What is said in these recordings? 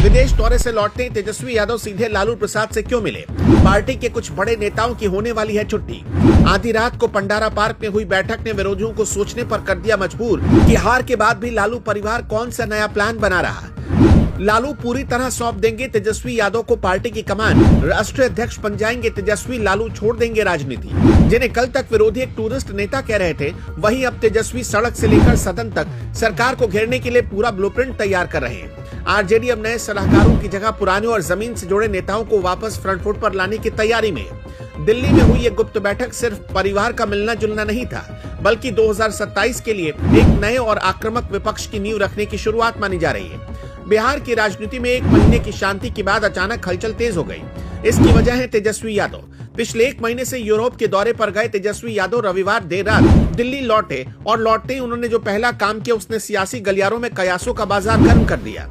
विदेश दौरे से लौटते तेजस्वी यादव सीधे लालू प्रसाद से क्यों मिले? पार्टी के कुछ बड़े नेताओं की होने वाली है छुट्टी। आधी रात को पंडारा पार्क में हुई बैठक ने विरोधियों को सोचने पर कर दिया मजबूर कि हार के बाद भी लालू परिवार कौन सा नया प्लान बना रहा। लालू पूरी तरह सौंप देंगे तेजस्वी यादव को पार्टी की कमान, राष्ट्रीय अध्यक्ष बन जाएंगे तेजस्वी, लालू छोड़ देंगे राजनीति। जिन्हें कल तक विरोधी एक टूरिस्ट नेता कह रहे थे, वहीं अब तेजस्वी सड़क से लेकर सदन तक सरकार को घेरने के लिए पूरा ब्लूप्रिंट तैयार कर रहे हैं। आरजेडी अब नए सलाहकारों की जगह पुराने और जमीन से जुड़े नेताओं को वापस फ्रंट फुट पर लाने की तैयारी में है। दिल्ली में हुई ये गुप्त बैठक सिर्फ परिवार का मिलना जुलना नहीं था, बल्कि 2027 के लिए एक नए और आक्रामक विपक्ष की नींव रखने की शुरुआत मानी जा रही है। बिहार की राजनीति में एक महीने की शांति के बाद अचानक हलचल तेज हो गई। इसकी वजह है तेजस्वी यादव। पिछले एक महीने से यूरोप के दौरे पर गए तेजस्वी यादव रविवार देर रात दिल्ली लौटे और लौटते ही उन्होंने जो पहला काम किया उसने सियासी गलियारों में कयासों का बाजार गर्म कर दिया।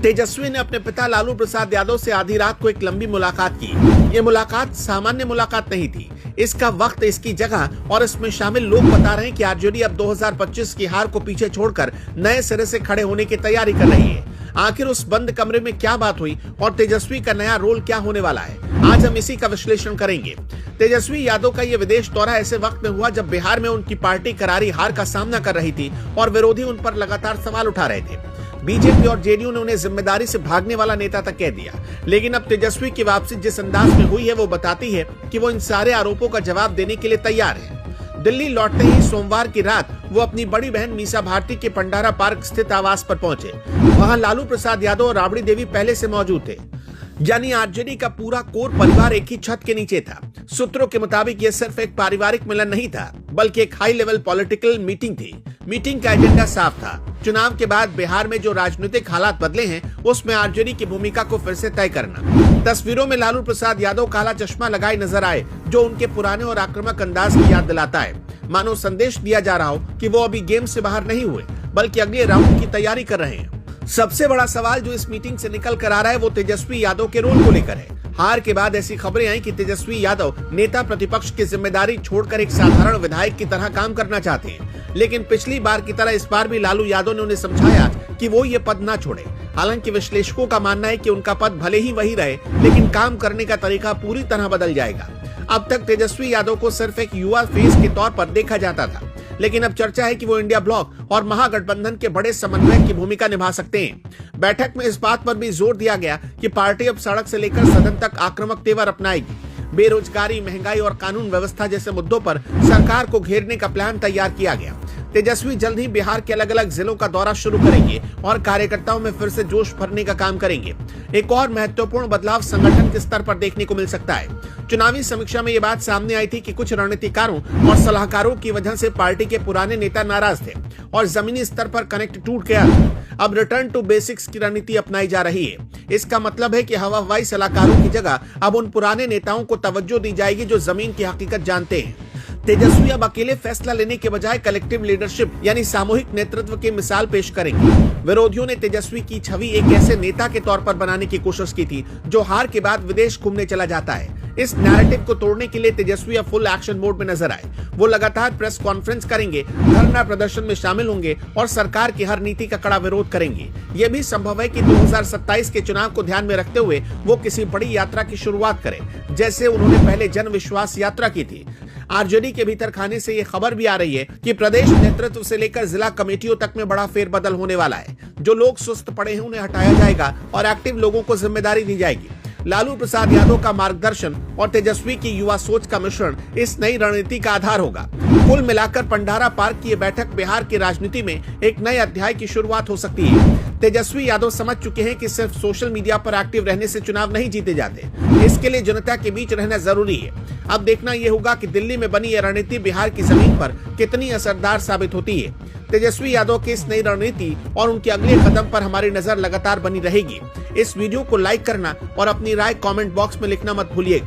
तेजस्वी ने अपने पिता लालू प्रसाद यादव से आधी रात को एक लंबी मुलाकात की। ये मुलाकात सामान्य मुलाकात नहीं थी। इसका वक्त, इसकी जगह और इसमें शामिल लोग बता रहे हैं कि आरजेडी अब 2025 की हार को पीछे छोड़कर नए सिरे से खड़े होने की तैयारी कर रही है। आखिर उस बंद कमरे में क्या बात हुई और तेजस्वी का नया रोल क्या होने वाला है, आज हम इसी का विश्लेषण करेंगे। तेजस्वी यादव का ये विदेश दौरा ऐसे वक्त में हुआ जब बिहार में उनकी पार्टी करारी हार का सामना कर रही थी और विरोधी उन पर लगातार सवाल उठा रहे थे। बीजेपी और जेडीयू ने उन्हें जिम्मेदारी से भागने वाला नेता तक कह दिया। लेकिन अब तेजस्वी की वापसी जिस अंदाज में हुई है वो बताती है कि वो इन सारे आरोपों का जवाब देने के लिए तैयार है। दिल्ली लौटते ही सोमवार की रात वो अपनी बड़ी बहन मीसा भारती के पंडारा पार्क स्थित आवास पर पहुंचे। वहां लालू प्रसाद यादव और राबड़ी देवी पहले से मौजूद थे। यानी आरजेडी का पूरा कोर परिवार एक ही छत के नीचे था। सूत्रों के मुताबिक ये सिर्फ एक पारिवारिक मिलन नहीं था, बल्कि एक हाई लेवल पॉलिटिकल मीटिंग थी। मीटिंग का एजेंडा साफ था, चुनाव के बाद बिहार में जो राजनीतिक हालात बदले हैं उसमें आरजेडी की भूमिका को फिर से तय करना। तस्वीरों में लालू प्रसाद यादव काला चश्मा लगाए नजर आए, जो उनके पुराने और आक्रामक अंदाज की याद दिलाता है। मानो संदेश दिया जा रहा हो कि वो अभी गेम से बाहर नहीं हुए, बल्कि अगले राउंड की तैयारी कर रहे हैं। सबसे बड़ा सवाल जो इस मीटिंग से निकल कर आ रहा है वो तेजस्वी यादव के रोल को लेकर है। हार के बाद ऐसी खबरें आई कि तेजस्वी यादव नेता प्रतिपक्ष की जिम्मेदारी छोड़कर एक साधारण विधायक की तरह काम करना चाहते हैं। लेकिन पिछली बार की तरह इस बार भी लालू यादव ने उन्हें समझाया कि वो ये पद ना छोड़े। हालांकि विश्लेषकों का मानना है कि उनका पद भले ही वही रहे, लेकिन काम करने का तरीका पूरी तरह बदल जाएगा। अब तक तेजस्वी यादव को सिर्फ एक युवा फेस के तौर पर देखा जाता था, लेकिन अब चर्चा है कि वो इंडिया ब्लॉक और महागठबंधन के बड़े समन्वयक की भूमिका निभा सकते हैं। बैठक में इस बात पर भी जोर दिया गया कि पार्टी अब सड़क से लेकर सदन तक आक्रामक तेवर अपनाएगी। बेरोजगारी, महंगाई और कानून व्यवस्था जैसे मुद्दों पर सरकार को घेरने का प्लान तैयार किया गया। तेजस्वी जल्द ही बिहार के अलग अलग जिलों का दौरा शुरू करेंगे और कार्यकर्ताओं में फिर से जोश भरने का काम करेंगे। एक और महत्वपूर्ण बदलाव संगठन के स्तर पर देखने को मिल सकता है। चुनावी समीक्षा में ये बात सामने आई थी कि कुछ रणनीतिकारों और सलाहकारों की वजह से पार्टी के पुराने नेता नाराज थे और जमीनी स्तर पर कनेक्ट टूट गया। अब रिटर्न टू बेसिक्स की रणनीति अपनाई जा रही है। इसका मतलब है कि हवाई सलाहकारों की जगह अब उन पुराने नेताओं को तवज्जो दी जाएगी जो जमीन की हकीकत जानते हैं। तेजस्वी अब अकेले फैसला लेने के बजाय कलेक्टिव लीडरशिप यानी सामूहिक नेतृत्व की मिसाल पेश करेंगे। विरोधियों ने तेजस्वी की छवि एक ऐसे नेता के तौर पर बनाने की कोशिश की थी जो हार के बाद विदेश घूमने चला जाता है। इस नैरेटिव को तोड़ने के लिए तेजस्वी अब फुल एक्शन मोड में नजर आए। वो लगातार प्रेस कॉन्फ्रेंस करेंगे, धरना प्रदर्शन में शामिल होंगे और सरकार की हर नीति का कड़ा विरोध करेंगे। ये भी संभव है कि 2027 के चुनाव को ध्यान में रखते हुए वो किसी बड़ी यात्रा की शुरुआत करें, जैसे उन्होंने पहले जन विश्वास यात्रा की थी। आरजेडी के भीतर खाने से ये खबर भी आ रही है कि प्रदेश नेतृत्व से लेकर जिला कमेटियों तक में बड़ा फेरबदल होने वाला है। जो लोग सुस्त पड़े हैं उन्हें हटाया जाएगा और एक्टिव लोगों को जिम्मेदारी दी जाएगी। लालू प्रसाद यादव का मार्गदर्शन और तेजस्वी की युवा सोच का मिश्रण इस नई रणनीति का आधार होगा। कुल मिलाकर पंडारा पार्क की ये बैठक बिहार की राजनीति में एक नए अध्याय की शुरुआत हो सकती है। तेजस्वी यादव समझ चुके हैं कि सिर्फ सोशल मीडिया पर एक्टिव रहने से चुनाव नहीं जीते जाते, इसके लिए जनता के बीच रहना जरूरी है। अब देखना यह होगा कि दिल्ली में बनी यह रणनीति बिहार की जमीन पर कितनी असरदार साबित होती है। तेजस्वी यादव की इस नई रणनीति और उनके अगले कदम पर हमारी नजर लगातार बनी रहेगी। इस वीडियो को लाइक करना और अपनी राय कमेंट बॉक्स में लिखना मत भूलिए।